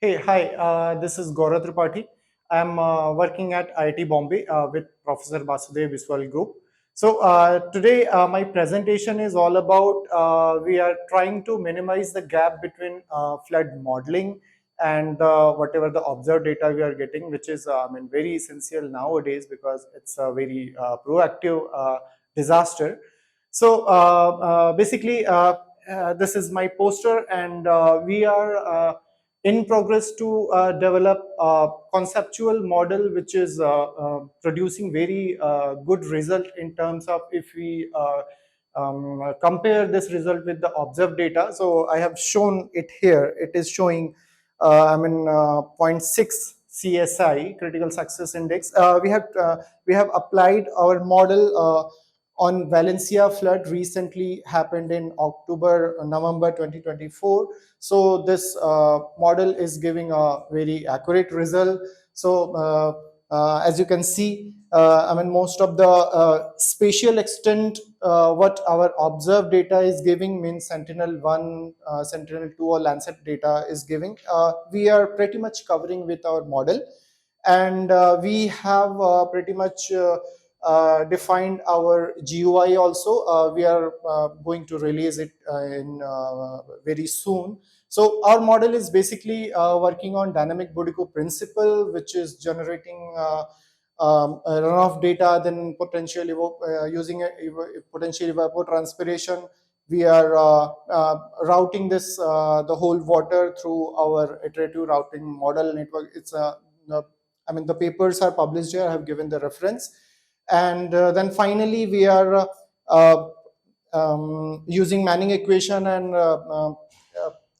Hi, this is Gaurav Tripathi. I'm working at IIT Bombay with Professor Basudev Biswal Group. So today my presentation is all about we are trying to minimize the gap between flood modeling and whatever the observed data we are getting, which is very essential nowadays because it's a very proactive disaster. So basically, this is my poster, and we are in progress to develop a conceptual model which is producing very good result in terms of if we compare this result with the observed data. So I have shown it here. It is showing zero point 0.6 CSI, critical success index. We have applied our model on Valencia flood recently happened in November 2024. So this model is giving a very accurate result. So as you can see, most of the spatial extent what our observed data is giving means Sentinel-1, Sentinel-2 or Lancet data is giving. We are pretty much covering with our model, and we have pretty much defined our GUI also. We are going to release it in very soon. So our model is basically working on dynamic Boudico principle, which is generating a runoff data, then using a potential evapotranspiration. We are routing this the whole water through our iterative routing model network. It's the papers are published here. I have given the reference. And then finally, we are using Manning equation and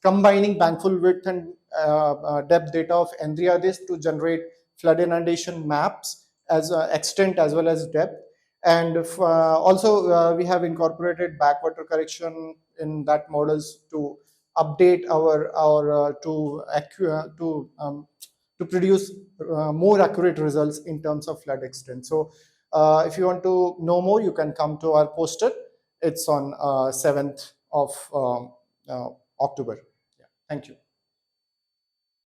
combining bankfull width and depth data of NDRDIS to generate flood inundation maps as extent as well as depth. And also we have incorporated backwater correction in that models to update our to produce more accurate results in terms of flood extent. So if you want to know more, you can come to our poster. It's on 7th of October. Yeah. Thank you.